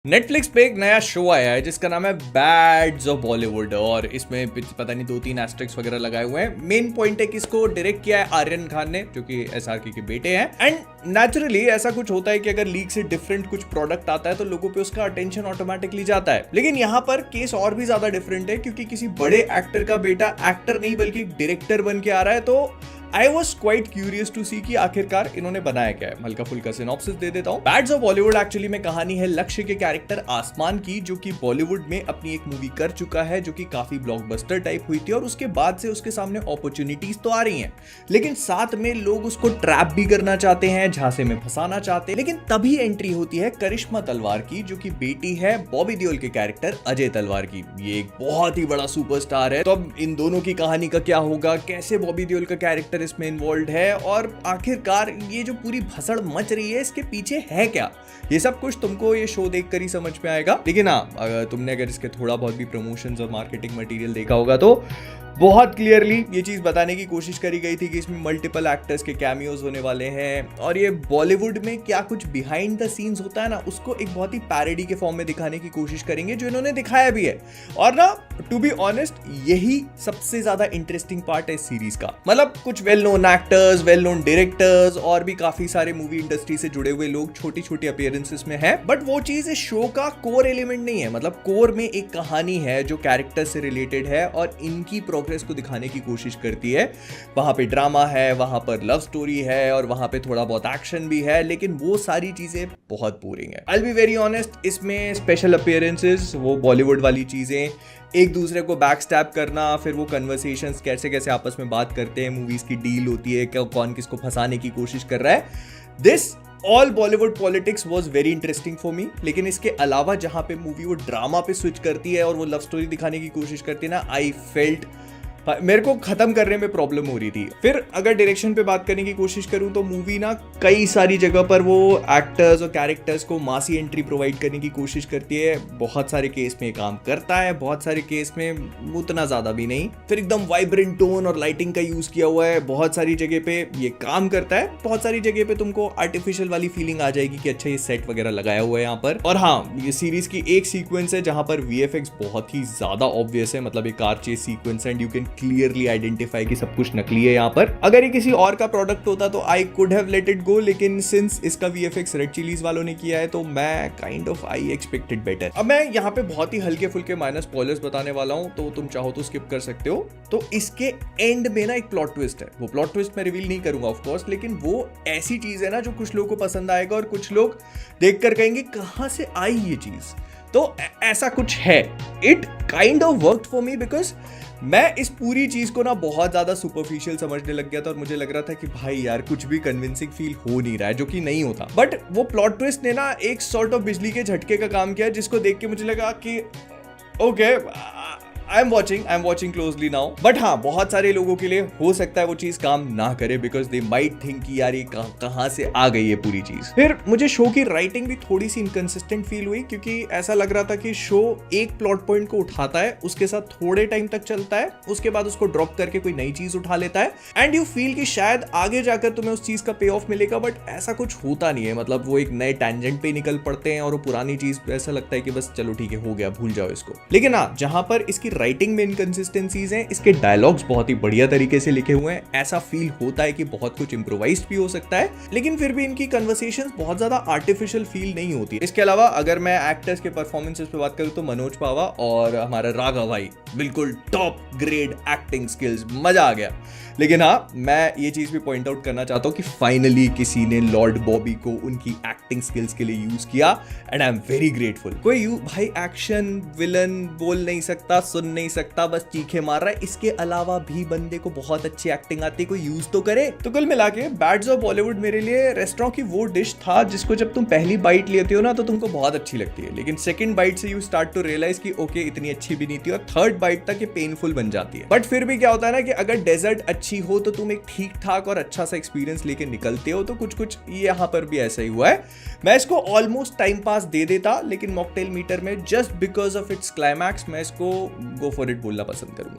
Netflix पे एक नया शो आया है जिसका नाम है बैड्स ऑफ बॉलीवुड और इसमें पता नहीं 2-3 एस्ट्रिक्स वगैरह लगाए हुए हैं। मेन पॉइंट है कि इसको डायरेक्ट किया है आर्यन खान ने जो कि एसआरके के बेटे हैं। एंड नेचुरली ऐसा कुछ होता है कि अगर लीग से डिफरेंट कुछ प्रोडक्ट आता है तो लोगों पे उसका अटेंशन ऑटोमेटिकली जाता है। लेकिन यहाँ पर केस और भी ज्यादा डिफरेंट है क्योंकि किसी बड़े एक्टर का बेटा एक्टर नहीं बल्कि डायरेक्टर बन के आ रहा है। तो I was quite curious to see कि आखिरकार इन्होंने बनाया क्या है। हल्का फुल्का सिनॉप्सिस दे देता हूँ। बैड्स ऑफ बॉलीवुड एक्चुअली में कहानी है लक्ष्य के कैरेक्टर आसमान की, जो कि बॉलीवुड में अपनी एक मूवी कर चुका है जो कि काफी ब्लॉकबस्टर टाइप हुई थी और उसके बाद से उसके सामने अपॉर्चुनिटीज तो आ रही हैं, लेकिन साथ में लोग उसको ट्रैप भी करना चाहते हैं, झांसे में फंसाना चाहते हैं। लेकिन तभी एंट्री होती है करिश्मा तलवार की, जो कि बेटी है बॉबी देओल के कैरेक्टर अजय तलवार की। ये एक बहुत ही बड़ा सुपरस्टार है। तो अब इन दोनों की कहानी का क्या होगा, कैसे बॉबी देओल का कैरेक्टर इसमें इन्वॉल्व है और आखिरकार ये जो पूरी भसड़ मच रही है इसके पीछे है क्या, ये सब कुछ तुमको ये शो देखकर ही समझ में आएगा। लेकिन हाँ, तुमने अगर इसके थोड़ा बहुत भी प्रमोशंस और मार्केटिंग मटेरियल देखा होगा तो बहुत क्लियरली ये चीज बताने की कोशिश करी गई थी कि इसमें मल्टीपल एक्टर्स के कैमियोज होने वाले हैं और ये बॉलीवुड में क्या कुछ बिहाइंड द सीन्स होता है ना, उसको एक बहुत ही पैरोडी के फॉर्म में दिखाने की कोशिश करेंगे, जो इन्होंने दिखाया भी है। और ना टू बी ऑनेस्ट यही सबसे ज्यादा इंटरेस्टिंग पार्ट है इस सीरीज का। मतलब कुछ well known actors, well known directors और भी काफी सारे मूवी इंडस्ट्री से जुड़े हुए लोग छोटी छोटी अपीयरेंसेस में है, बट वो चीज इस शो का कोर एलिमेंट नहीं है। मतलब कोर में एक कहानी है जो कैरेक्टर से रिलेटेड है और इनकी प्रोग्रेस को दिखाने की कोशिश करती है। वहां पे ड्रामा है, वहां पर लव स्टोरी है और वहां पे थोड़ा बहुत एक्शन भी है, लेकिन वो सारी चीजें बहुत बोरिंग है। आई बी वेरी ऑनेस्ट, इसमें स्पेशल अपीयरेंसेस, वो बॉलीवुड वाली चीजें, एक दूसरे को बैक स्टैप करना, फिर वो कन्वर्सेशंस कैसे कैसे आपस में बात करते हैं, मूवीज की डील होती है, कौन किसको फंसाने की कोशिश कर रहा है, this all Bollywood politics was very interesting for me. लेकिन इसके अलावा जहां पे मूवी वो ड्रामा पे स्विच करती है और वो लव स्टोरी दिखाने की कोशिश करती है ना, आई फेल्ट मेरे को खत्म करने में प्रॉब्लम हो रही थी। फिर अगर डायरेक्शन पे बात करने की कोशिश करूं तो मूवी ना कई सारी जगह पर वो एक्टर्स और कैरेक्टर्स को मासी एंट्री प्रोवाइड करने की कोशिश करती है। बहुत सारे केस में काम करता है, बहुत सारे केस में उतना ज्यादा भी नहीं। फिर एकदम वाइब्रेंट टोन और लाइटिंग का यूज किया हुआ है, बहुत सारी जगह पे ये काम करता है। बहुत सारी जगह पे तुमको आर्टिफिशियल वाली फीलिंग आ जाएगी कि अच्छा ये सेट वगैरह लगाया हुआ है यहाँ पर। और हाँ, ये सीरीज की एक सीक्वेंस है जहां पर वीएफएक्स बहुत ही ज्यादा ऑब्वियस है। मतलब एक car chess sequence and you can clearly identify कि सब कुछ नकली है यहाँ पर। अगर ये किसी और का प्रोडक्ट होता तो I could have let it go, लेकिन सिंस इसका वीएफएक्स रेड चिलीज वालों ने किया है तो मैं kind of I expected better. अब मैं यहाँ पे बहुत ही हल्के फुल्के माइनस स्पॉयलर्स बताने वाला हूँ, तो तुम चाहो तो स्किप कर सकते हो। तो इसके एंड में ना एक प्लॉट ट्विस्ट है, वो प्लॉट ट्विस्ट मैं रिवील नहीं करूंगा ऑफ कोर्स, लेकिन वो ऐसी चीज है ना जो कुछ लोगों को पसंद आएगा और कुछ लोग देखकर कहेंगे कहां से आई ये चीज। तो ऐसा कुछ है। It kind of worked for me because मैं इस पूरी चीज को ना बहुत ज्यादा सुपरफिशियल समझने लग गया था और मुझे लग रहा था कि भाई यार कुछ भी कन्विंसिंग फील हो नहीं रहा है, जो कि नहीं होता। बट वो प्लॉट ट्विस्ट ने ना एक सॉर्ट ऑफ बिजली के झटके का काम किया, जिसको देख के मुझे लगा कि okay, I am watching closely now. But हाँ, बहुत सारे लोगों के लिए हो सकता है वो चीज काम ना करे बिकॉज दे माइट थिंक कि यार ये कहां से आ गई है पूरी चीज। फिर मुझे शो की राइटिंग भी थोड़ी सी इनकंसिस्टेंट फील हुई, क्योंकि ऐसा लग रहा था कि शो एक प्लॉट पॉइंट को उठाता है, उसके साथ थोड़े टाइम तक चलता है, उसके बाद उसको ड्रॉप करके कोई नई चीज उठा लेता है एंड यू फील कि शायद आगे जाकर तुम्हें उस चीज का पे ऑफ मिलेगा, बट ऐसा कुछ होता नहीं है। मतलब वो एक नए टैंजेंट पे निकल पड़ते हैं और वो पुरानी चीज ऐसा लगता है कि बस चलो ठीक है, हो गया, भूल जाओ इसको। लेकिन हाँ, जहां पर इसकी राइटिंग में इनकंसिस्टेंसीज हैं, इसके डायलॉग्स बहुत ही बढ़िया तरीके से लिखे हुए हैं। ऐसा फील होता है कि बहुत कुछ इंप्रोवाइज्ड भी हो सकता है, लेकिन फिर भी इनकी कन्वर्सेशंस बहुत ज्यादा आर्टिफिशियल फील नहीं होती। इसके अलावा अगर मैं एक्टर्स के परफॉर्मेंसेस पे बात करूं तो मनोज पावा और हमारा राघव भाई, बिल्कुल टॉप ग्रेड एक्टिंग स्किल्स, मजा आ गया। लेकिन हाँ, मैं ये चीज भी पॉइंट आउट करना चाहता हूं कि फाइनली किसी ने लॉर्ड बॉबी को उनकी एक्टिंग स्किल्स के लिए यूज किया and I am very grateful. कोई भाई एक्शन विलन बोल नहीं सकता, सुन नहीं सकता, बस चीखे मार रहा है। इसके अलावा भी बंदे को बहुत अच्छी एक्टिंग आती है, कोई यूज तो करे। तो कुल मिला के बैड्स ऑफ बॉलीवुड मेरे लिए रेस्टोरेंट की वो डिश था जिसको जब तुम पहली बाइट लेते हो ना तो तुमको बहुत अच्छी लगती है, लेकिन सेकंड बाइट से यू स्टार्ट टू रियलाइज कि ओके इतनी अच्छी भी नहीं थी, और थर्ड बाइट तक ये पेनफुल बन जाती है। बट फिर भी क्या होता है ना कि अगर डेजर्ट अच्छी हो तो तुम एक ठीक ठाक और अच्छा सा एक्सपीरियंस लेके निकलते हो। तो कुछ कुछ यहाँ पर भी ऐसा ही हुआ है। मैं इसको ऑलमोस्ट टाइम पास दे देता, लेकिन मॉकटेल मीटर में just because of its climax मैं इसको गो फॉर इट बोलना पसंद करूंगा।